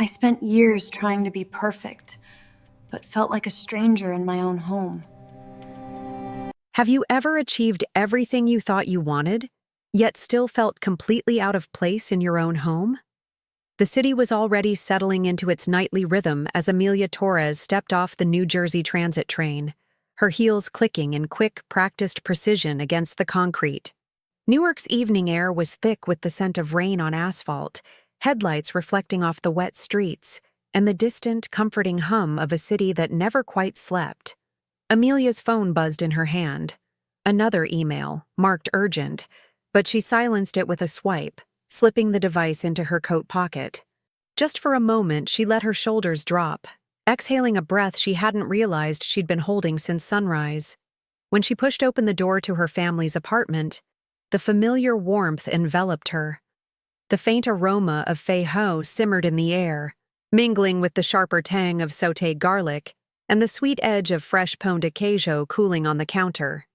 I spent years trying to be perfect, but felt like a stranger in my own home. Have you ever achieved everything you thought you wanted, yet still felt completely out of place in your own home? The city was already settling into its nightly rhythm as Amelia Torres stepped off the New Jersey Transit train, her heels clicking in quick, practiced precision against the concrete. Newark's evening air was thick with the scent of rain on asphalt, headlights reflecting off the wet streets, and the distant, comforting hum of a city that never quite slept. Amelia's phone buzzed in her hand. Another email, marked urgent, but she silenced it with a swipe, slipping the device into her coat pocket. Just for a moment, she let her shoulders drop, exhaling a breath she hadn't realized she'd been holding since sunrise. When she pushed open the door to her family's apartment, the familiar warmth enveloped her. The faint aroma of fei ho simmered in the air, mingling with the sharper tang of sautéed garlic and the sweet edge of fresh pão de queijo cooling on the counter.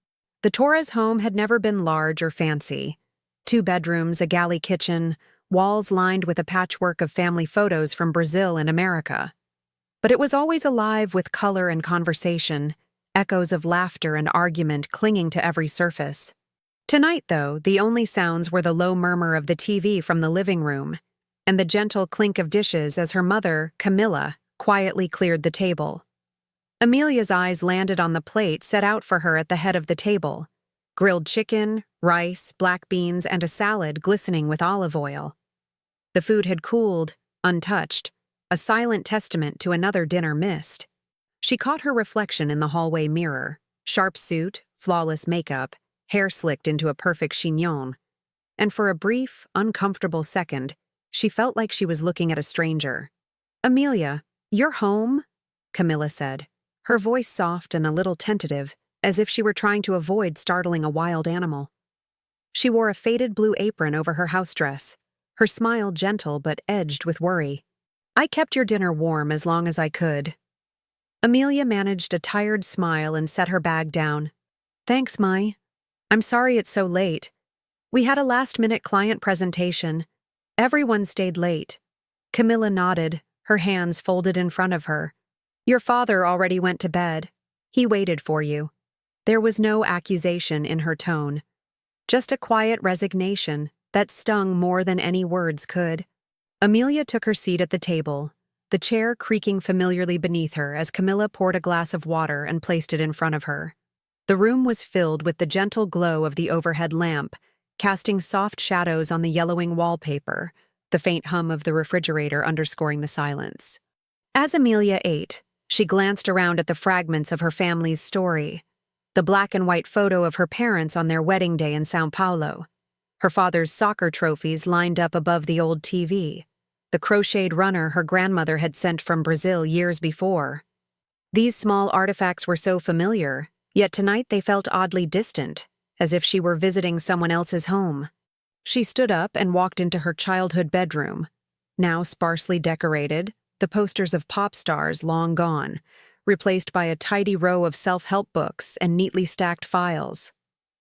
The Torres home had never been large or fancy. 2 bedrooms, a galley kitchen, walls lined with a patchwork of family photos from Brazil and America. But it was always alive with color and conversation, echoes of laughter and argument clinging to every surface. Tonight, though, the only sounds were the low murmur of the TV from the living room and the gentle clink of dishes as her mother, Camilla, quietly cleared the table. Amelia's eyes landed on the plate set out for her at the head of the table. Grilled chicken, rice, black beans, and a salad glistening with olive oil. The food had cooled, untouched, a silent testament to another dinner missed. She caught her reflection in the hallway mirror, sharp suit, flawless makeup, hair slicked into a perfect chignon. And for a brief, uncomfortable second, she felt like she was looking at a stranger. "Amelia, you're home?" Camilla said, her voice soft and a little tentative, as if she were trying to avoid startling a wild animal. She wore a faded blue apron over her house dress, her smile gentle but edged with worry. "I kept your dinner warm as long as I could." Amelia managed a tired smile and set her bag down. "Thanks, Mai. I'm sorry it's so late. We had a last-minute client presentation. Everyone stayed late." Camilla nodded, her hands folded in front of her. "Your father already went to bed. He waited for you." There was no accusation in her tone, just a quiet resignation that stung more than any words could. Amelia took her seat at the table, the chair creaking familiarly beneath her as Camilla poured a glass of water and placed it in front of her. The room was filled with the gentle glow of the overhead lamp, casting soft shadows on the yellowing wallpaper, the faint hum of the refrigerator underscoring the silence. As Amelia ate, she glanced around at the fragments of her family's story. The black and white photo of her parents on their wedding day in São Paulo. Her father's soccer trophies lined up above the old TV. The crocheted runner her grandmother had sent from Brazil years before. These small artifacts were so familiar, yet tonight they felt oddly distant, as if she were visiting someone else's home. She stood up and walked into her childhood bedroom, now sparsely decorated, the posters of pop stars long gone, replaced by a tidy row of self-help books and neatly stacked files.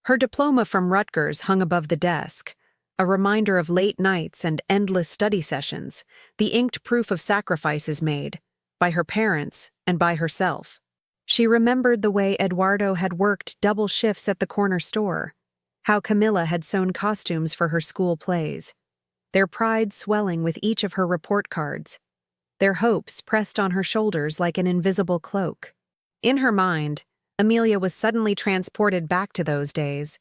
Her diploma from Rutgers hung above the desk, a reminder of late nights and endless study sessions, the inked proof of sacrifices made, by her parents and by herself. She remembered the way Eduardo had worked double shifts at the corner store, how Camilla had sewn costumes for her school plays, their pride swelling with each of her report cards, their hopes pressed on her shoulders like an invisible cloak. In her mind, Amelia was suddenly transported back to those days,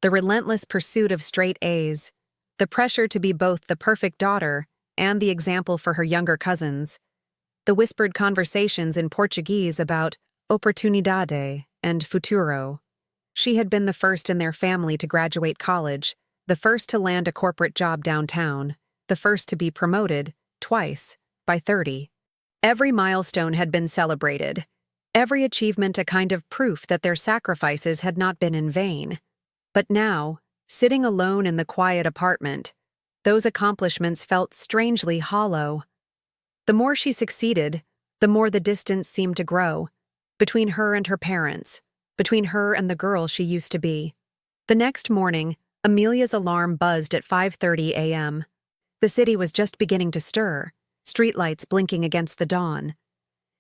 the relentless pursuit of straight A's, the pressure to be both the perfect daughter and the example for her younger cousins, the whispered conversations in Portuguese about oportunidade and futuro. She had been the first in their family to graduate college, the first to land a corporate job downtown, the first to be promoted, twice, by 30. Every milestone had been celebrated, every achievement a kind of proof that their sacrifices had not been in vain. But now, sitting alone in the quiet apartment, those accomplishments felt strangely hollow. The more she succeeded, the more the distance seemed to grow, between her and her parents, between her and the girl she used to be. The next morning, Amelia's alarm buzzed at 5:30 a.m. The city was just beginning to stir, streetlights blinking against the dawn.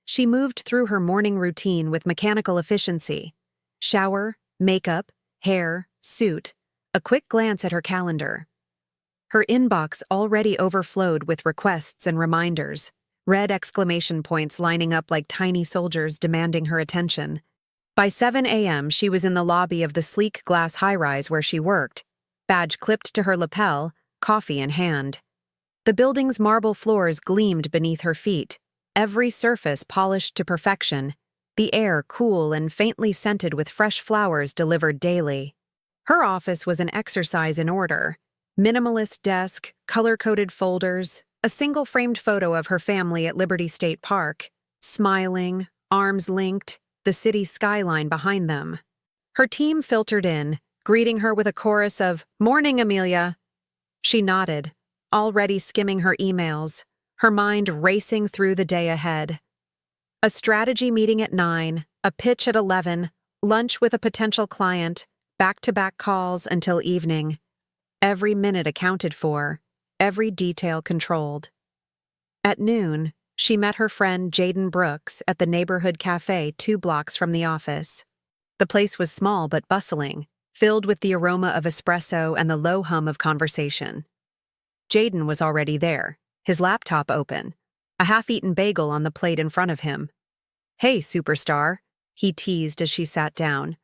She moved through her morning routine with mechanical efficiency. Shower, makeup, hair, suit, a quick glance at her calendar. Her inbox already overflowed with requests and reminders, red exclamation points lining up like tiny soldiers demanding her attention. By 7 a.m., she was in the lobby of the sleek glass high-rise where she worked, badge clipped to her lapel, coffee in hand. The building's marble floors gleamed beneath her feet, every surface polished to perfection, the air cool and faintly scented with fresh flowers delivered daily. Her office was an exercise in order. Minimalist desk, color-coded folders, a single framed photo of her family at Liberty State Park, smiling, arms linked, the city skyline behind them. Her team filtered in, greeting her with a chorus of, "Morning, Amelia." She nodded, already skimming her emails, her mind racing through the day ahead. A strategy meeting at 9, a pitch at 11, lunch with a potential client, back-to-back calls until evening. Every minute accounted for, every detail controlled. At noon, she met her friend Jaden Brooks at the neighborhood cafe 2 blocks from the office. The place was small but bustling, filled with the aroma of espresso and the low hum of conversation. Jaden was already there, his laptop open, a half-eaten bagel on the plate in front of him. "Hey, superstar," he teased as she sat down.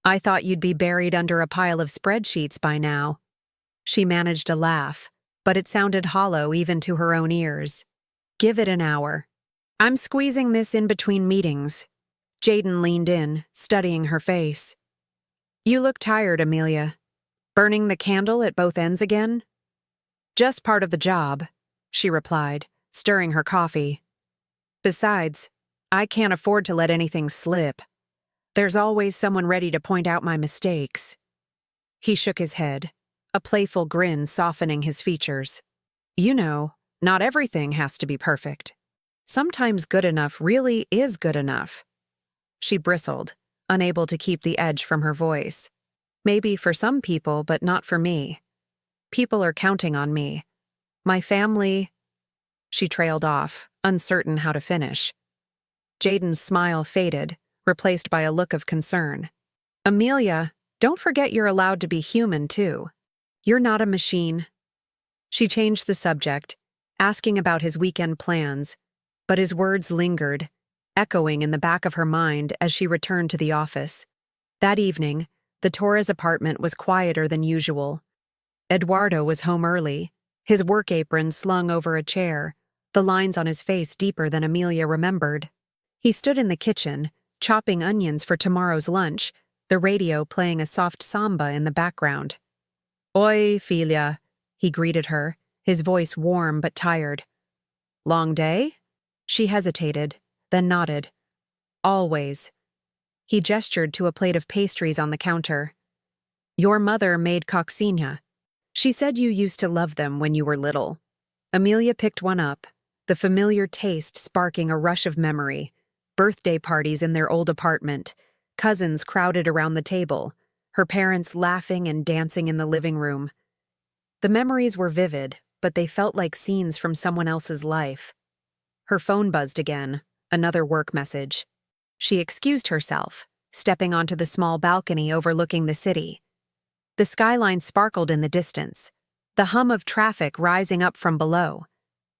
"I thought you'd be buried under a pile of spreadsheets by now." She managed a laugh, but it sounded hollow even to her own ears. "Give it an hour. I'm squeezing this in between meetings." Jaden leaned in, studying her face. "You look tired, Amelia. Burning the candle at both ends again?" "Just part of the job," she replied, stirring her coffee. "Besides, I can't afford to let anything slip. There's always someone ready to point out my mistakes." He shook his head, a playful grin softening his features. "You know, not everything has to be perfect. Sometimes good enough really is good enough." She bristled, unable to keep the edge from her voice. "Maybe for some people, but not for me. People are counting on me. My family—" She trailed off, uncertain how to finish. Jaden's smile faded, replaced by a look of concern. "Amelia, don't forget you're allowed to be human, too. You're not a machine." She changed the subject, asking about his weekend plans, but his words lingered, echoing in the back of her mind as she returned to the office. That evening, the Torres apartment was quieter than usual. Eduardo was home early, his work apron slung over a chair, the lines on his face deeper than Amelia remembered. He stood in the kitchen, chopping onions for tomorrow's lunch, the radio playing a soft samba in the background. "Oi, filha," he greeted her, his voice warm but tired. "Long day?" She hesitated, then nodded. "Always." He gestured to a plate of pastries on the counter. "Your mother made coccinha. She said you used to love them when you were little." Amelia picked one up, the familiar taste sparking a rush of memory. Birthday parties in their old apartment, cousins crowded around the table, her parents laughing and dancing in the living room. The memories were vivid, but they felt like scenes from someone else's life. Her phone buzzed again, another work message. She excused herself, stepping onto the small balcony overlooking the city. The skyline sparkled in the distance, the hum of traffic rising up from below.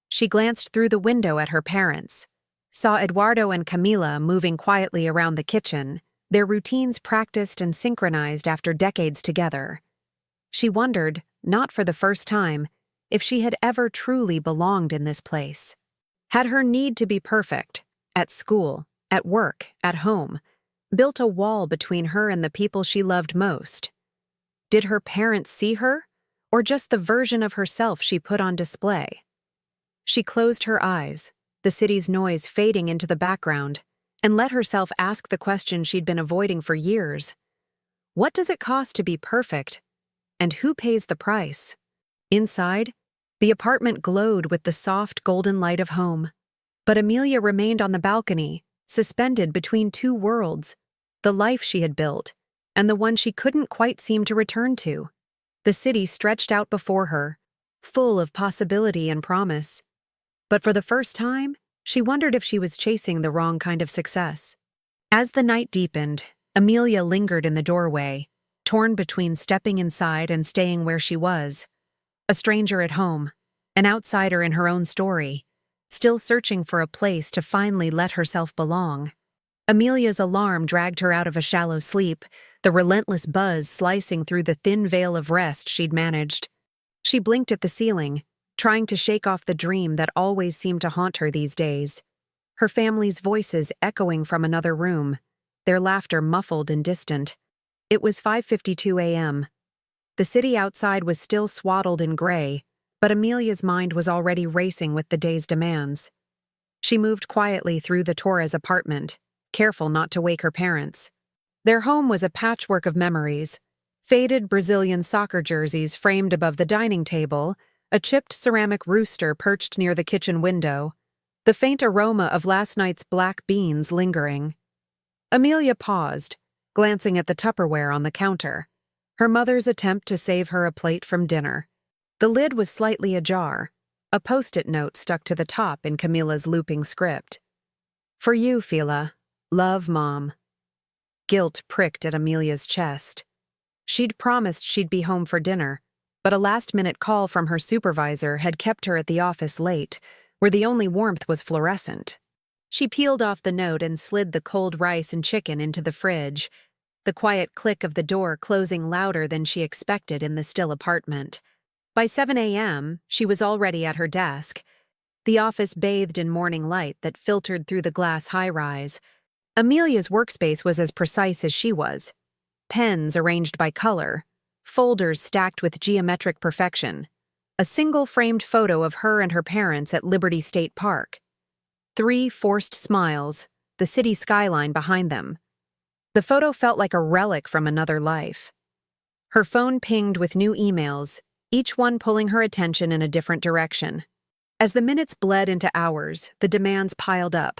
She glanced through the window at her parents, saw Eduardo and Camila moving quietly around the kitchen, their routines practiced and synchronized after decades together. She wondered, not for the first time, if she had ever truly belonged in this place. Had her need to be perfect, at school, at work, at home, built a wall between her and the people she loved most? Did her parents see her, or just the version of herself she put on display? She closed her eyes, the city's noise fading into the background, and let herself ask the question she'd been avoiding for years. What does it cost to be perfect? And who pays the price? Inside, the apartment glowed with the soft golden light of home. But Amelia remained on the balcony, suspended between two worlds, the life she had built, and the one she couldn't quite seem to return to. The city stretched out before her, full of possibility and promise. But for the first time, she wondered if she was chasing the wrong kind of success. As the night deepened, Amelia lingered in the doorway, torn between stepping inside and staying where she was. A stranger at home, an outsider in her own story, still searching for a place to finally let herself belong. Amelia's alarm dragged her out of a shallow sleep, the relentless buzz slicing through the thin veil of rest she'd managed. She blinked at the ceiling, trying to shake off the dream that always seemed to haunt her these days. Her family's voices echoing from another room, their laughter muffled and distant. It was 5:52 a.m. The city outside was still swaddled in gray, but Amelia's mind was already racing with the day's demands. She moved quietly through the Torres apartment, careful not to wake her parents. Their home was a patchwork of memories: faded Brazilian soccer jerseys framed above the dining table, a chipped ceramic rooster perched near the kitchen window, the faint aroma of last night's black beans lingering. Amelia paused, glancing at the Tupperware on the counter, her mother's attempt to save her a plate from dinner. The lid was slightly ajar, a post-it note stuck to the top in Camilla's looping script. "For you, Fila. Love, Mom." Guilt pricked at Amelia's chest. She'd promised she'd be home for dinner, but a last-minute call from her supervisor had kept her at the office late, where the only warmth was fluorescent. She peeled off the note and slid the cold rice and chicken into the fridge, the quiet click of the door closing louder than she expected in the still apartment. By 7 a.m., she was already at her desk, the office bathed in morning light that filtered through the glass high-rise. Amelia's workspace was as precise as she was. Pens arranged by color, folders stacked with geometric perfection, a single framed photo of her and her parents at Liberty State Park. 3 forced smiles, the city skyline behind them. The photo felt like a relic from another life. Her phone pinged with new emails, each one pulling her attention in a different direction. As the minutes bled into hours, the demands piled up.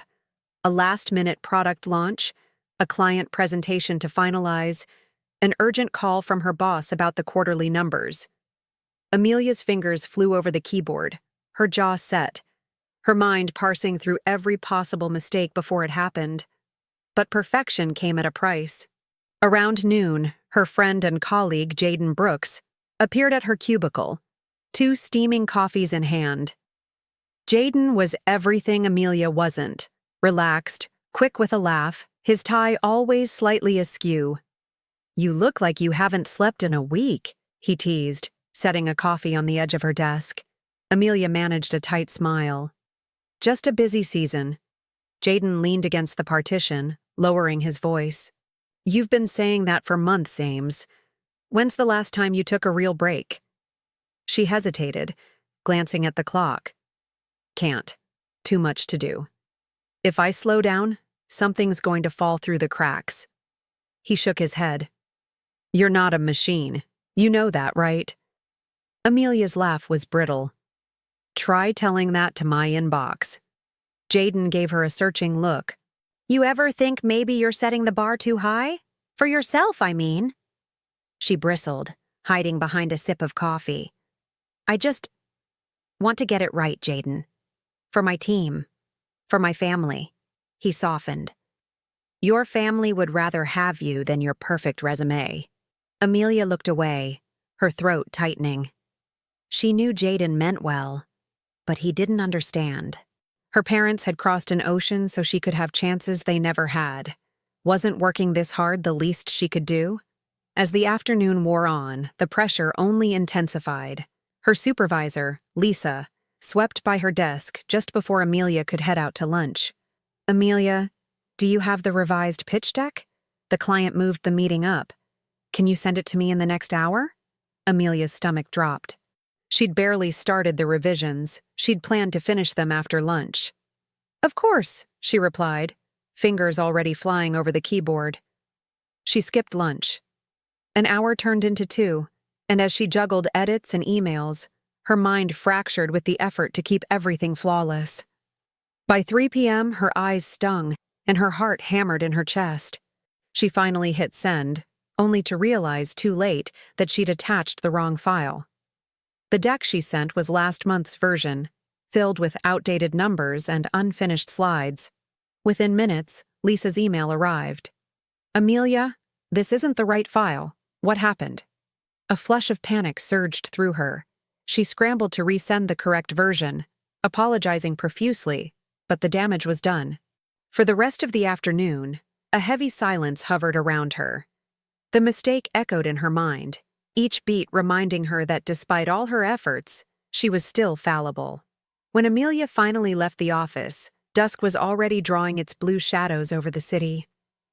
A last-minute product launch, a client presentation to finalize, an urgent call from her boss about the quarterly numbers. Amelia's fingers flew over the keyboard, her jaw set, her mind parsing through every possible mistake before it happened. But perfection came at a price. Around noon, her friend and colleague, Jaden Brooks, appeared at her cubicle, 2 steaming coffees in hand. Jaden was everything Amelia wasn't: relaxed, quick with a laugh, his tie always slightly askew. "You look like you haven't slept in a week," he teased, setting a coffee on the edge of her desk. Amelia managed a tight smile. "Just a busy season." Jaden leaned against the partition, lowering his voice. "You've been saying that for months, Ames. When's the last time you took a real break?" She hesitated, glancing at the clock. "Can't. Too much to do. If I slow down, something's going to fall through the cracks." He shook his head. "You're not a machine. You know that, right?" Amelia's laugh was brittle. "Try telling that to my inbox." Jaden gave her a searching look. "You ever think maybe you're setting the bar too high? For yourself, I mean." She bristled, hiding behind a sip of coffee. "I just want to get it right, Jaden. For my team. For my family." He softened. "Your family would rather have you than your perfect resume." Amelia looked away, her throat tightening. She knew Jaden meant well, but he didn't understand. Her parents had crossed an ocean so she could have chances they never had. Wasn't working this hard the least she could do? As the afternoon wore on, the pressure only intensified. Her supervisor, Lisa, swept by her desk just before Amelia could head out to lunch. "Amelia, do you have the revised pitch deck? The client moved the meeting up. Can you send it to me in the next hour?" Amelia's stomach dropped. She'd barely started the revisions. She'd planned to finish them after lunch. "Of course," she replied, fingers already flying over the keyboard. She skipped lunch. An hour turned into 2, and as she juggled edits and emails, her mind fractured with the effort to keep everything flawless. By 3 p.m., her eyes stung, and her heart hammered in her chest. She finally hit send, only to realize too late that she'd attached the wrong file. The deck she sent was last month's version, filled with outdated numbers and unfinished slides. Within minutes, Lisa's email arrived. "Amelia, this isn't the right file. What happened?" A flush of panic surged through her. She scrambled to resend the correct version, apologizing profusely, but the damage was done. For the rest of the afternoon, a heavy silence hovered around her. The mistake echoed in her mind, each beat reminding her that despite all her efforts, she was still fallible. When Amelia finally left the office, dusk was already drawing its blue shadows over the city.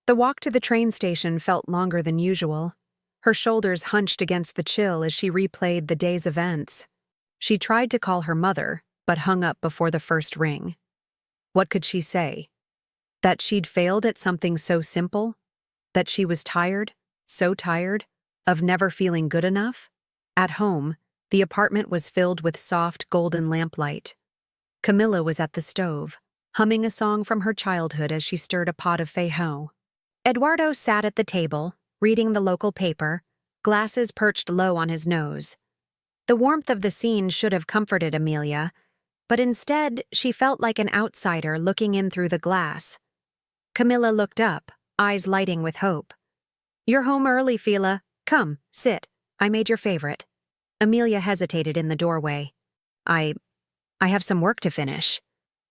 The walk to the train station felt longer than usual. Her shoulders hunched against the chill as she replayed the day's events. She tried to call her mother, but hung up before the first ring. What could she say? That she'd failed at something so simple? That she was tired, so tired, of never feeling good enough? At home, the apartment was filled with soft golden lamplight. Camilla was at the stove, humming a song from her childhood as she stirred a pot of feijoa. Eduardo sat at the table, reading the local paper, glasses perched low on his nose. The warmth of the scene should have comforted Amelia, but instead she felt like an outsider looking in through the glass. Camilla looked up, eyes lighting with hope. "You're home early, Fila. Come, sit. I made your favorite." Amelia hesitated in the doorway. I have some work to finish."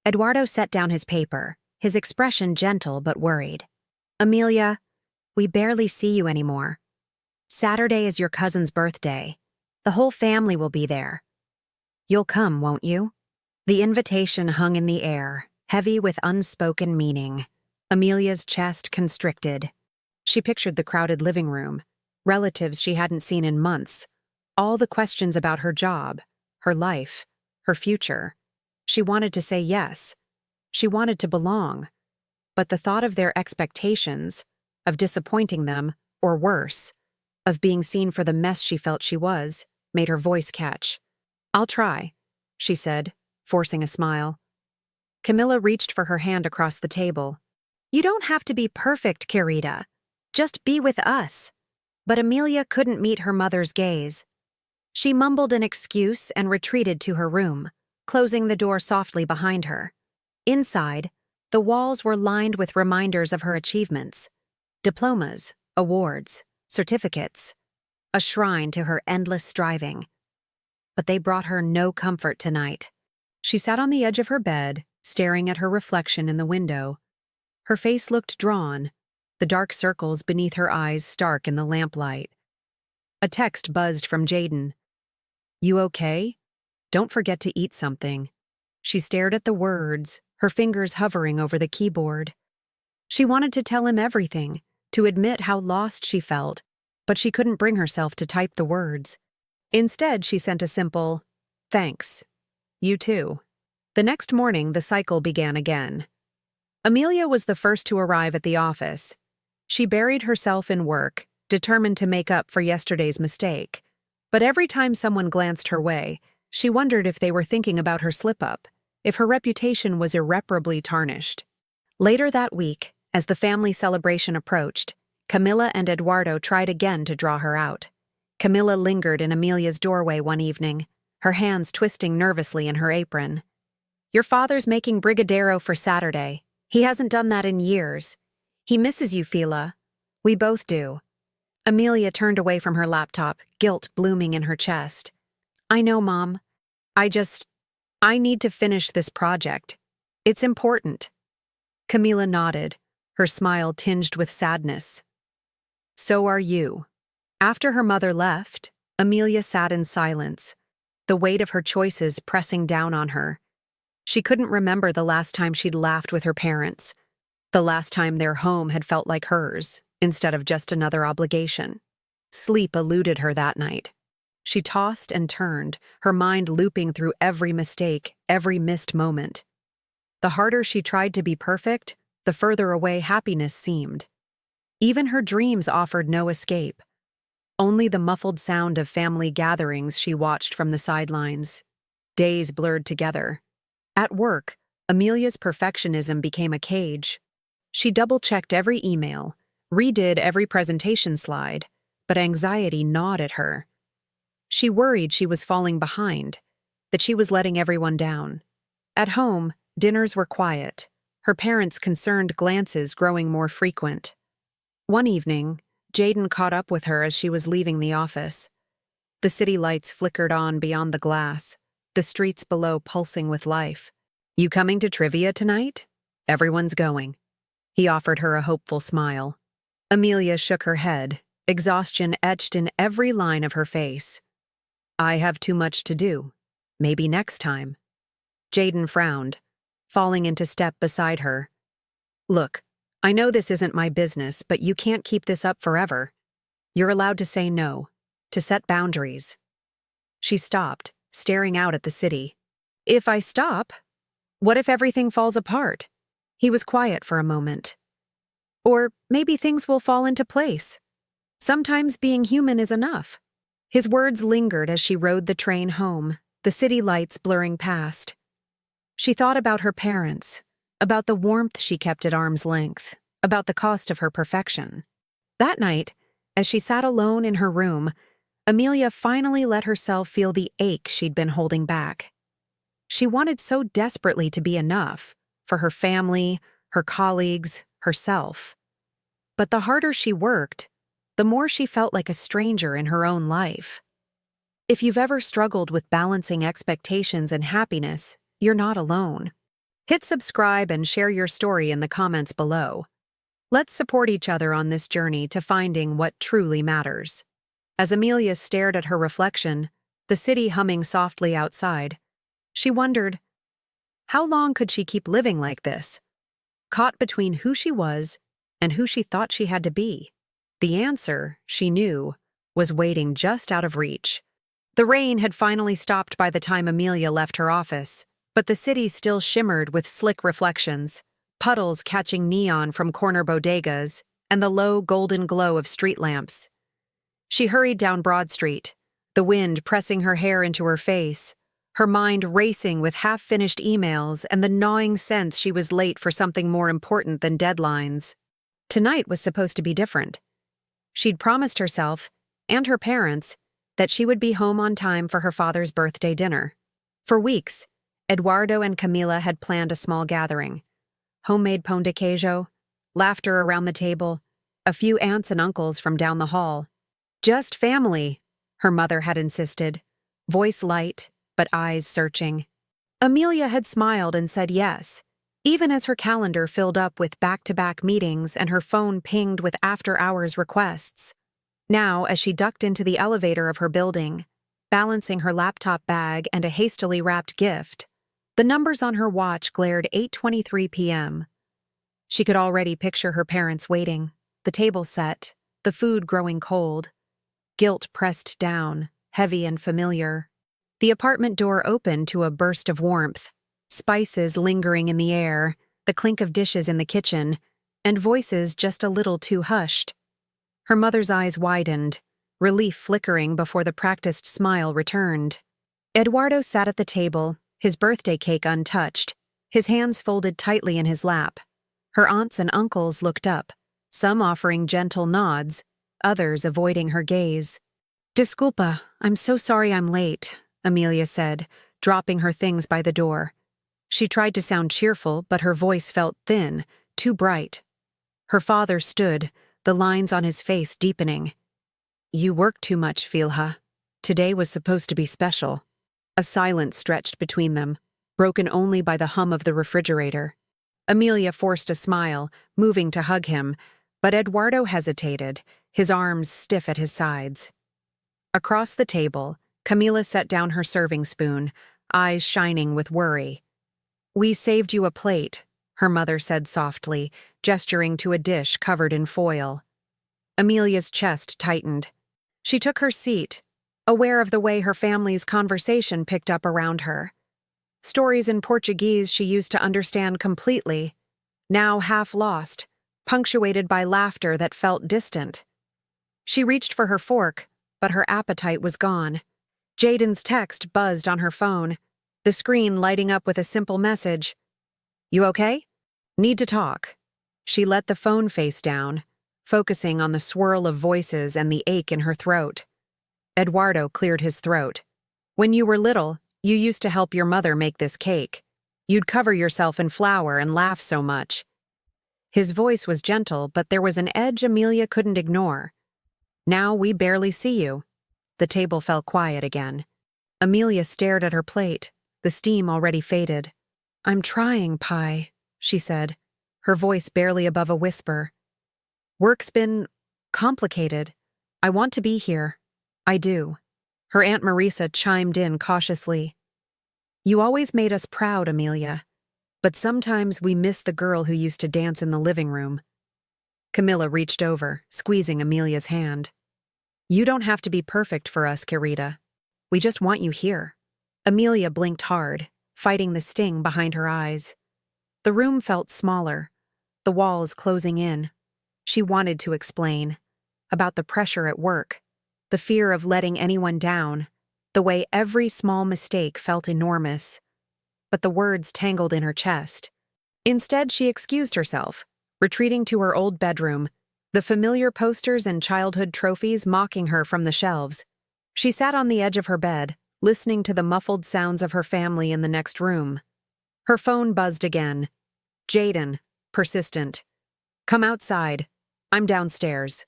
Eduardo set down his paper, his expression gentle but worried. "Amelia, we barely see you anymore. Saturday is your cousin's birthday. The whole family will be there. You'll come, won't you?" The invitation hung in the air, heavy with unspoken meaning. Amelia's chest constricted. She pictured the crowded living room, relatives she hadn't seen in months, all the questions about her job, her life, her future. She wanted to say yes. She wanted to belong. But the thought of their expectations, of disappointing them, or worse, of being seen for the mess she felt she was, made her voice catch. "I'll try," she said, forcing a smile. Camilla reached for her hand across the table. "You don't have to be perfect, Kirita. Just be with us." But Amelia couldn't meet her mother's gaze. She mumbled an excuse and retreated to her room, closing the door softly behind her. Inside, the walls were lined with reminders of her achievements. Diplomas, awards, certificates. A shrine to her endless striving. But they brought her no comfort tonight. She sat on the edge of her bed, staring at her reflection in the window. Her face looked drawn, the dark circles beneath her eyes stark in the lamplight. A text buzzed from Jaden. "You okay? Don't forget to eat something." She stared at the words, her fingers hovering over the keyboard. She wanted to tell him everything, to admit how lost she felt, but she couldn't bring herself to type the words. Instead, she sent a simple, "Thanks. You too." The next morning, the cycle began again. Amelia was the first to arrive at the office. She buried herself in work, determined to make up for yesterday's mistake. But every time someone glanced her way, she wondered if they were thinking about her slip-up, if her reputation was irreparably tarnished. Later that week, as the family celebration approached, Camilla and Eduardo tried again to draw her out. Camilla lingered in Amelia's doorway one evening, her hands twisting nervously in her apron. "Your father's making brigadeiro for Saturday. He hasn't done that in years. He misses you, Fila. We both do." Amelia turned away from her laptop, guilt blooming in her chest. "I know, Mom. I need to finish this project. It's important." Camila nodded, her smile tinged with sadness. "So are you." After her mother left, Amelia sat in silence, the weight of her choices pressing down on her. She couldn't remember the last time she'd laughed with her parents, the last time their home had felt like hers, instead of just another obligation. Sleep eluded her that night. She tossed and turned, her mind looping through every mistake, every missed moment. The harder she tried to be perfect, the further away happiness seemed. Even her dreams offered no escape. Only the muffled sound of family gatherings she watched from the sidelines. Days blurred together. At work, Amelia's perfectionism became a cage. She double-checked every email, redid every presentation slide, but anxiety gnawed at her. She worried she was falling behind, that she was letting everyone down. At home, dinners were quiet, her parents' concerned glances growing more frequent. One evening, Jaden caught up with her as she was leaving the office. The city lights flickered on beyond the glass, the streets below pulsing with life. "You coming to trivia tonight?" "Everyone's going." He offered her a hopeful smile. Amelia shook her head, exhaustion etched in every line of her face. "I have too much to do. Maybe next time." Jaden frowned, falling into step beside her. "Look, I know this isn't my business, but you can't keep this up forever. You're allowed to say no, to set boundaries." She stopped, staring out at the city. "If I stop, what if everything falls apart?" He was quiet for a moment. "Or maybe things will fall into place. Sometimes being human is enough." His words lingered as she rode the train home, the city lights blurring past. She thought about her parents, about the warmth she kept at arm's length, about the cost of her perfection. That night, as she sat alone in her room, Amelia finally let herself feel the ache she'd been holding back. She wanted so desperately to be enough, for her family, her colleagues, herself. But the harder she worked, the more she felt like a stranger in her own life. If you've ever struggled with balancing expectations and happiness, you're not alone. Hit subscribe and share your story in the comments below. Let's support each other on this journey to finding what truly matters. As Amelia stared at her reflection, the city humming softly outside, she wondered, how long could she keep living like this? Caught between who she was and who she thought she had to be. The answer, she knew, was waiting just out of reach. The rain had finally stopped by the time Amelia left her office, but the city still shimmered with slick reflections, puddles catching neon from corner bodegas, and the low golden glow of street lamps. She hurried down Broad Street, the wind pressing her hair into her face, her mind racing with half-finished emails and the gnawing sense she was late for something more important than deadlines. Tonight was supposed to be different. She'd promised herself, and her parents, that she would be home on time for her father's birthday dinner. For weeks, Eduardo and Camila had planned a small gathering. Homemade pão de queijo, laughter around the table, a few aunts and uncles from down the hall. "Just family," her mother had insisted, voice light, but eyes searching. Amelia had smiled and said yes, even as her calendar filled up with back-to-back meetings and her phone pinged with after-hours requests. Now, as she ducked into the elevator of her building, balancing her laptop bag and a hastily wrapped gift, the numbers on her watch glared 8:23 p.m. She could already picture her parents waiting, the table set, the food growing cold. Guilt pressed down, heavy and familiar. The apartment door opened to a burst of warmth, spices lingering in the air, the clink of dishes in the kitchen, and voices just a little too hushed. Her mother's eyes widened, relief flickering before the practiced smile returned. Eduardo sat at the table, his birthday cake untouched, his hands folded tightly in his lap. Her aunts and uncles looked up, some offering gentle nods, others avoiding her gaze. "Disculpa, I'm so sorry I'm late," Amelia said, dropping her things by the door. She tried to sound cheerful, but her voice felt thin, too bright. Her father stood, the lines on his face deepening. "You work too much, Filha. Today was supposed to be special." A silence stretched between them, broken only by the hum of the refrigerator. Amelia forced a smile, moving to hug him, but Eduardo hesitated, his arms stiff at his sides. Across the table, Camila set down her serving spoon, eyes shining with worry. "We saved you a plate," her mother said softly, gesturing to a dish covered in foil. Amelia's chest tightened. She took her seat, aware of the way her family's conversation picked up around her. Stories in Portuguese she used to understand completely, now half lost, punctuated by laughter that felt distant. She reached for her fork, but her appetite was gone. Jaden's text buzzed on her phone, the screen lighting up with a simple message. "You okay? Need to talk." She let the phone face down, focusing on the swirl of voices and the ache in her throat. Eduardo cleared his throat. "When you were little, you used to help your mother make this cake. You'd cover yourself in flour and laugh so much. His voice was gentle, but there was an edge Amelia couldn't ignore. Now we barely see you. The table fell quiet again. Amelia stared at her plate, the steam already faded. I'm trying, Pi, she said, her voice barely above a whisper. Work's been complicated. I want to be here. I do. Her Aunt Marisa chimed in cautiously. You always made us proud, Amelia. But sometimes we miss the girl who used to dance in the living room. Camilla reached over, squeezing Amelia's hand. You don't have to be perfect for us, Carita. We just want you here. Amelia blinked hard, fighting the sting behind her eyes. The room felt smaller, the walls closing in. She wanted to explain about the pressure at work, the fear of letting anyone down, the way every small mistake felt enormous. But the words tangled in her chest. Instead, she excused herself, retreating to her old bedroom, the familiar posters and childhood trophies mocking her from the shelves. She sat on the edge of her bed, listening to the muffled sounds of her family in the next room. Her phone buzzed again. Jaden, persistent. Come outside. I'm downstairs.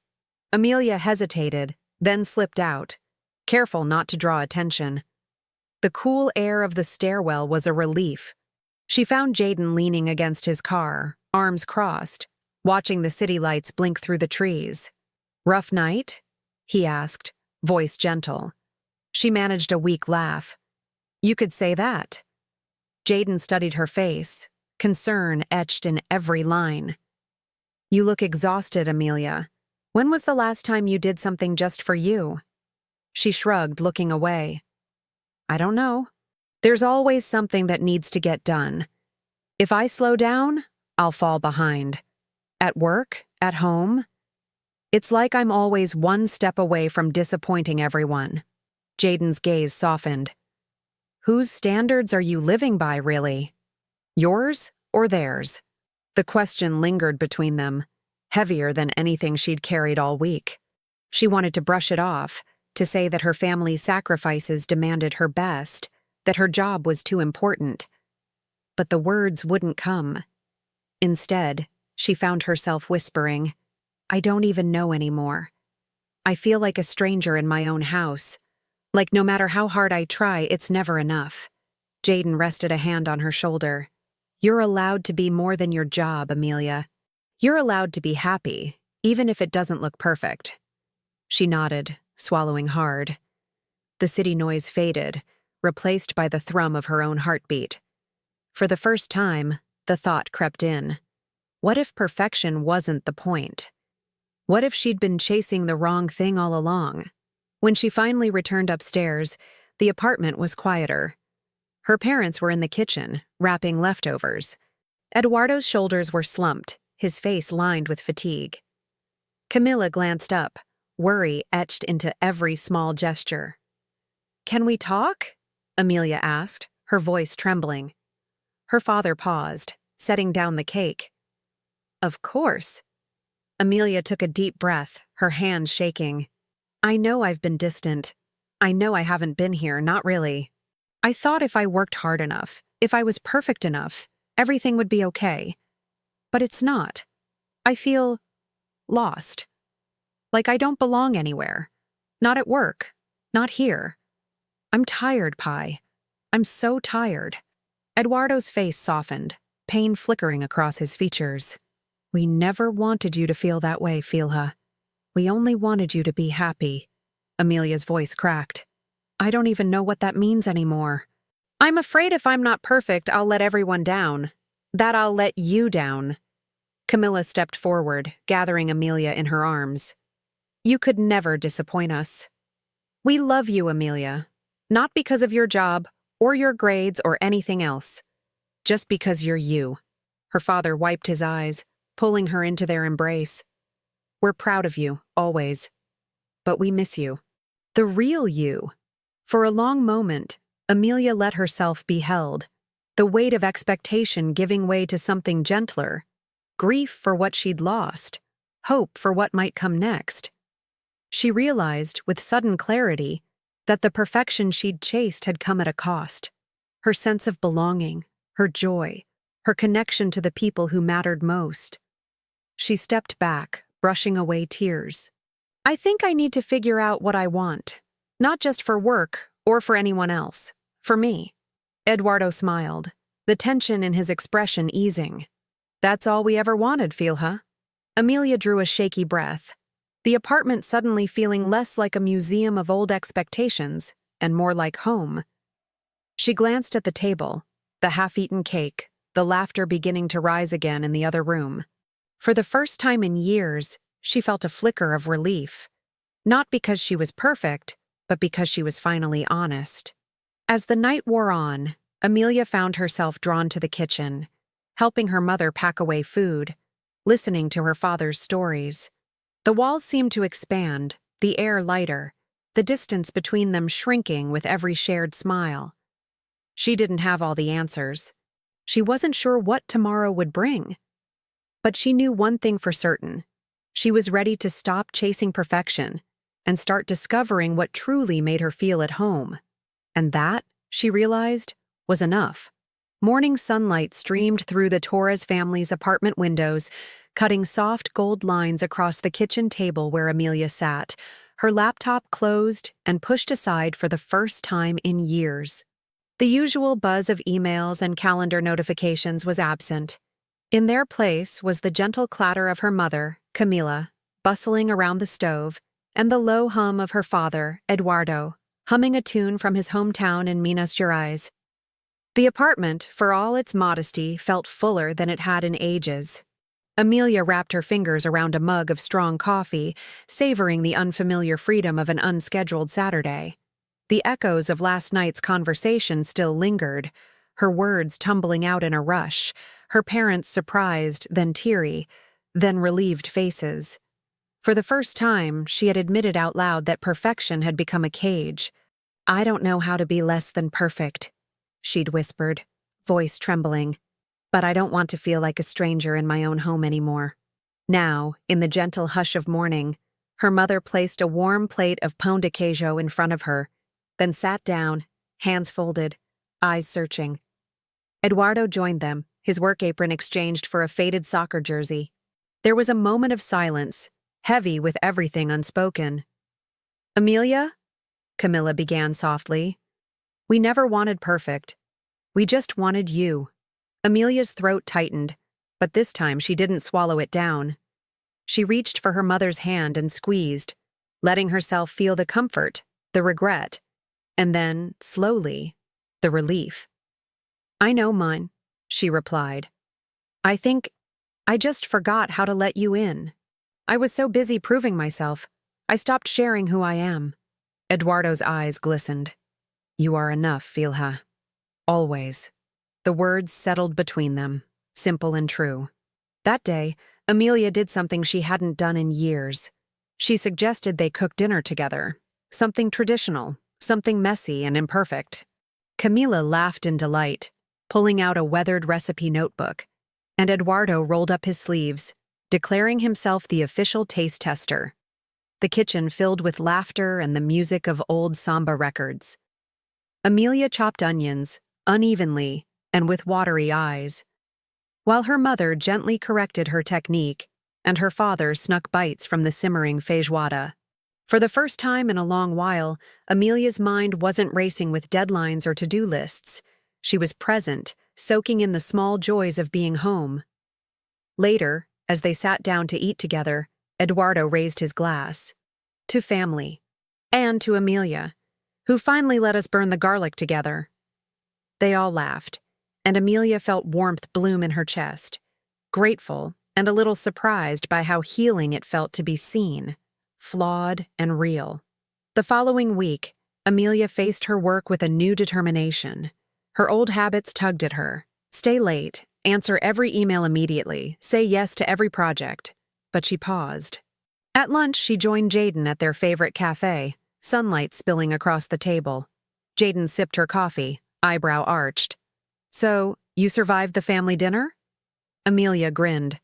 Amelia hesitated, then slipped out, careful not to draw attention. The cool air of the stairwell was a relief. She found Jaden leaning against his car, arms crossed, watching the city lights blink through the trees. Rough night? He asked, voice gentle. She managed a weak laugh. You could say that. Jaden studied her face, concern etched in every line. You look exhausted, Amelia. When was the last time you did something just for you? She shrugged, looking away. I don't know. There's always something that needs to get done. If I slow down, I'll fall behind. At work, at home. It's like I'm always one step away from disappointing everyone. Jaden's gaze softened. Whose standards are you living by, really? Yours or theirs? The question lingered between them, heavier than anything she'd carried all week. She wanted to brush it off, to say that her family's sacrifices demanded her best, that her job was too important. But the words wouldn't come. Instead, she found herself whispering, I don't even know anymore. I feel like a stranger in my own house. Like no matter how hard I try, it's never enough. Jaden rested a hand on her shoulder. You're allowed to be more than your job, Amelia. You're allowed to be happy, even if it doesn't look perfect. She nodded, swallowing hard. The city noise faded, replaced by the thrum of her own heartbeat. For the first time, the thought crept in. What if perfection wasn't the point? What if she'd been chasing the wrong thing all along? When she finally returned upstairs, the apartment was quieter. Her parents were in the kitchen, wrapping leftovers. Eduardo's shoulders were slumped, his face lined with fatigue. Camilla glanced up, worry etched into every small gesture. Can we talk? Amelia asked, her voice trembling. Her father paused, setting down the cake. Of course. Amelia took a deep breath, her hand shaking. I know I've been distant. I know I haven't been here, not really. I thought if I worked hard enough, if I was perfect enough, everything would be okay. But it's not. I feel lost. Like I don't belong anywhere. Not at work. Not here. I'm tired, Pi. I'm so tired. Eduardo's face softened, pain flickering across his features. We never wanted you to feel that way, Filha. We only wanted you to be happy. Amelia's voice cracked. I don't even know what that means anymore. I'm afraid if I'm not perfect, I'll let everyone down. That I'll let you down. Camilla stepped forward, gathering Amelia in her arms. You could never disappoint us. We love you, Amelia. Not because of your job, or your grades, or anything else. Just because you're you. Her father wiped his eyes, pulling her into their embrace. We're proud of you, always. But we miss you. The real you. For a long moment, Amelia let herself be held, the weight of expectation giving way to something gentler, grief for what she'd lost, hope for what might come next. She realized, with sudden clarity, that the perfection she'd chased had come at a cost. Her sense of belonging, her joy, her connection to the people who mattered most. She stepped back, brushing away tears. I think I need to figure out what I want, not just for work or for anyone else, for me. Eduardo smiled, the tension in his expression easing. That's all we ever wanted, Filha. Amelia drew a shaky breath, the apartment suddenly feeling less like a museum of old expectations and more like home. She glanced at the table, the half-eaten cake, the laughter beginning to rise again in the other room. For the first time in years, she felt a flicker of relief. Not because she was perfect, but because she was finally honest. As the night wore on, Amelia found herself drawn to the kitchen, helping her mother pack away food, listening to her father's stories. The walls seemed to expand, the air lighter, the distance between them shrinking with every shared smile. She didn't have all the answers. She wasn't sure what tomorrow would bring. But she knew one thing for certain. She was ready to stop chasing perfection and start discovering what truly made her feel at home. And that, she realized, was enough. Morning sunlight streamed through the Torres family's apartment windows, cutting soft gold lines across the kitchen table where Amelia sat, her laptop closed and pushed aside for the first time in years. The usual buzz of emails and calendar notifications was absent. In their place was the gentle clatter of her mother, Camila, bustling around the stove, and the low hum of her father, Eduardo, humming a tune from his hometown in Minas Gerais. The apartment, for all its modesty, felt fuller than it had in ages. Amelia wrapped her fingers around a mug of strong coffee, savoring the unfamiliar freedom of an unscheduled Saturday. The echoes of last night's conversation still lingered, her words tumbling out in a rush, her parents' surprised, then teary, then relieved faces. For the first time, she had admitted out loud that perfection had become a cage. I don't know how to be less than perfect, she'd whispered, voice trembling. But I don't want to feel like a stranger in my own home anymore. Now, in the gentle hush of morning, her mother placed a warm plate of pão de queijo in front of her, then sat down, hands folded, eyes searching. Eduardo joined them, his work apron exchanged for a faded soccer jersey. There was a moment of silence, heavy with everything unspoken. Amelia? Camilla began softly. We never wanted perfect. We just wanted you. Amelia's throat tightened, but this time she didn't swallow it down. She reached for her mother's hand and squeezed, letting herself feel the comfort, the regret, and then, slowly, the relief. I know mine, she replied. I think I just forgot how to let you in. I was so busy proving myself, I stopped sharing who I am. Eduardo's eyes glistened. You are enough, Filha. Always. The words settled between them, simple and true. That day, Amelia did something she hadn't done in years. She suggested they cook dinner together. Something traditional, something messy and imperfect. Camila laughed in delight, pulling out a weathered recipe notebook, and Eduardo rolled up his sleeves, declaring himself the official taste tester. The kitchen filled with laughter and the music of old samba records. Amelia chopped onions, unevenly, and with watery eyes, while her mother gently corrected her technique, and her father snuck bites from the simmering feijoada. For the first time in a long while, Amelia's mind wasn't racing with deadlines or to-do lists. She was present, soaking in the small joys of being home. Later, as they sat down to eat together, Eduardo raised his glass. To family. And to Amelia, who finally let us burn the garlic together. They all laughed, and Amelia felt warmth bloom in her chest, grateful and a little surprised by how healing it felt to be seen, flawed and real. The following week, Amelia faced her work with a new determination. Her old habits tugged at her. Stay late, answer every email immediately, say yes to every project. But she paused. At lunch, she joined Jaden at their favorite cafe, sunlight spilling across the table. Jaden sipped her coffee, eyebrow arched. So, you survived the family dinner? Amelia grinned.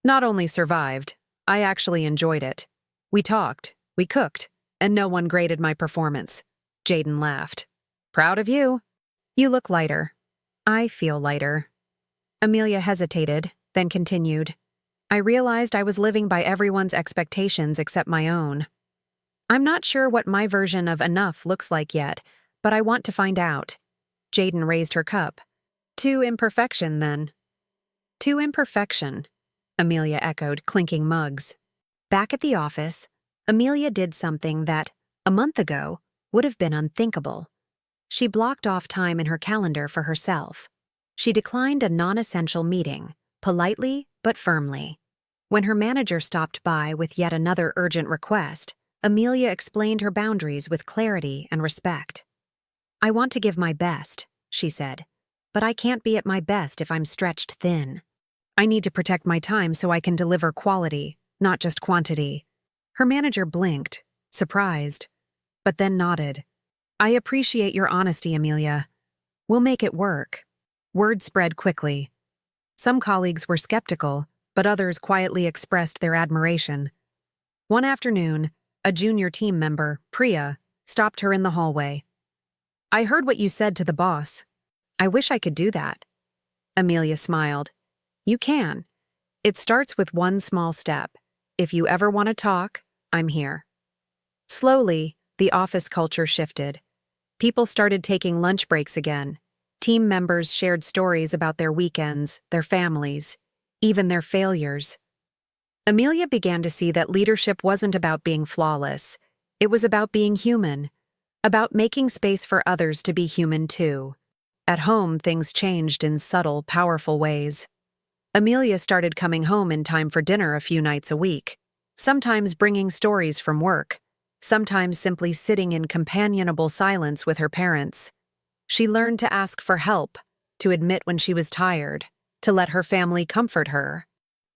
Not only survived, I actually enjoyed it. We talked, we cooked, and no one graded my performance. Jaden laughed. Proud of you. You look lighter. I feel lighter. Amelia hesitated, then continued. I realized I was living by everyone's expectations except my own. I'm not sure what my version of enough looks like yet, but I want to find out. Jaden raised her cup. To imperfection, then. To imperfection, Amelia echoed, clinking mugs. Back at the office, Amelia did something that, a month ago, would have been unthinkable. She blocked off time in her calendar for herself. She declined a non-essential meeting, politely but firmly. When her manager stopped by with yet another urgent request, Amelia explained her boundaries with clarity and respect. I want to give my best, she said, but I can't be at my best if I'm stretched thin. I need to protect my time so I can deliver quality, not just quantity. Her manager blinked, surprised, but then nodded. I appreciate your honesty, Amelia. We'll make it work. Word spread quickly. Some colleagues were skeptical, but others quietly expressed their admiration. One afternoon, a junior team member, Priya, stopped her in the hallway. I heard what you said to the boss. I wish I could do that. Amelia smiled. You can. It starts with one small step. If you ever want to talk, I'm here. Slowly, the office culture shifted. People started taking lunch breaks again. Team members shared stories about their weekends, their families, even their failures. Amelia began to see that leadership wasn't about being flawless. It was about being human, about making space for others to be human too. At home, things changed in subtle, powerful ways. Amelia started coming home in time for dinner a few nights a week, sometimes bringing stories from work, sometimes simply sitting in companionable silence with her parents. She learned to ask for help, to admit when she was tired, to let her family comfort her.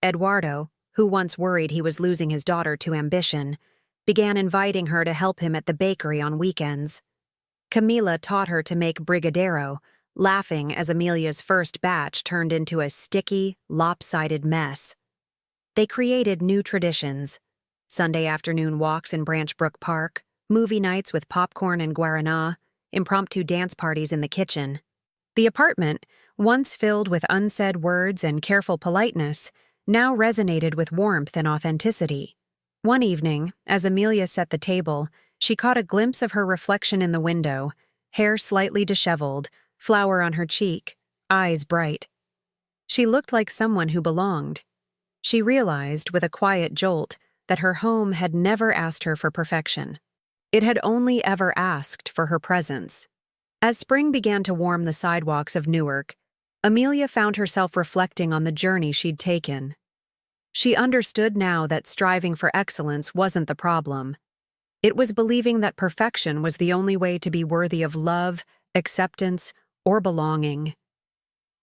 Eduardo, who once worried he was losing his daughter to ambition, began inviting her to help him at the bakery on weekends. Camila taught her to make brigadeiro, laughing as Amelia's first batch turned into a sticky, lopsided mess. They created new traditions: Sunday afternoon walks in Branch Brook Park, movie nights with popcorn and guaraná, impromptu dance parties in the kitchen. The apartment, once filled with unsaid words and careful politeness, now resonated with warmth and authenticity. One evening, as Amelia set the table, she caught a glimpse of her reflection in the window, hair slightly disheveled, flower on her cheek, eyes bright. She looked like someone who belonged. She realized, with a quiet jolt, that her home had never asked her for perfection. It had only ever asked for her presence. As spring began to warm the sidewalks of Newark, Amelia found herself reflecting on the journey she'd taken. She understood now that striving for excellence wasn't the problem. It was believing that perfection was the only way to be worthy of love, acceptance, or belonging.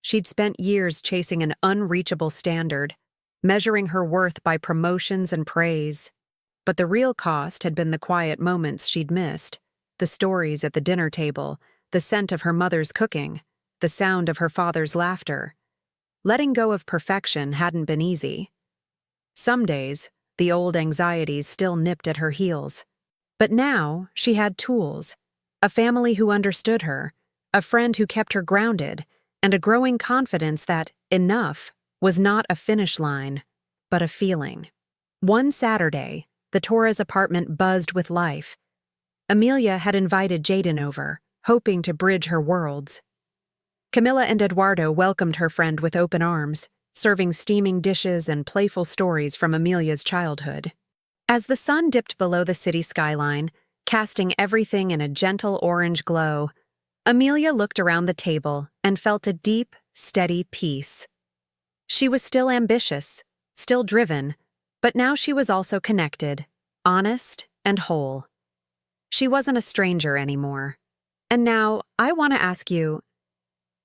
She'd spent years chasing an unreachable standard, measuring her worth by promotions and praise. But the real cost had been the quiet moments she'd missed, the stories at the dinner table, the scent of her mother's cooking, the sound of her father's laughter. Letting go of perfection hadn't been easy. Some days, the old anxieties still nipped at her heels. But now, she had tools: a family who understood her, a friend who kept her grounded, and a growing confidence that enough was not a finish line, but a feeling. One Saturday, the Torres apartment buzzed with life. Amelia had invited Jaden over, hoping to bridge her worlds. Camilla and Eduardo welcomed her friend with open arms, serving steaming dishes and playful stories from Amelia's childhood. As the sun dipped below the city skyline, casting everything in a gentle orange glow, Amelia looked around the table and felt a deep, steady peace. She was still ambitious, still driven, but now she was also connected, honest, and whole. She wasn't a stranger anymore. And now, I want to ask you,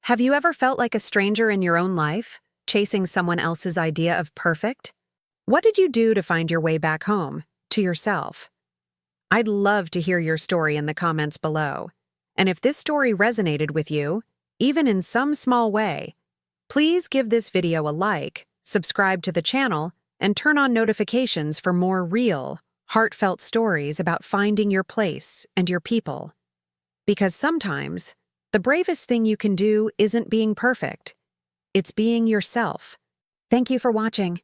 have you ever felt like a stranger in your own life, chasing someone else's idea of perfect? What did you do to find your way back home, to yourself? I'd love to hear your story in the comments below. And if this story resonated with you, even in some small way, please give this video a like, subscribe to the channel, and turn on notifications for more real, heartfelt stories about finding your place and your people. Because sometimes, The bravest thing you can do isn't being perfect. It's being yourself. Thank you for watching.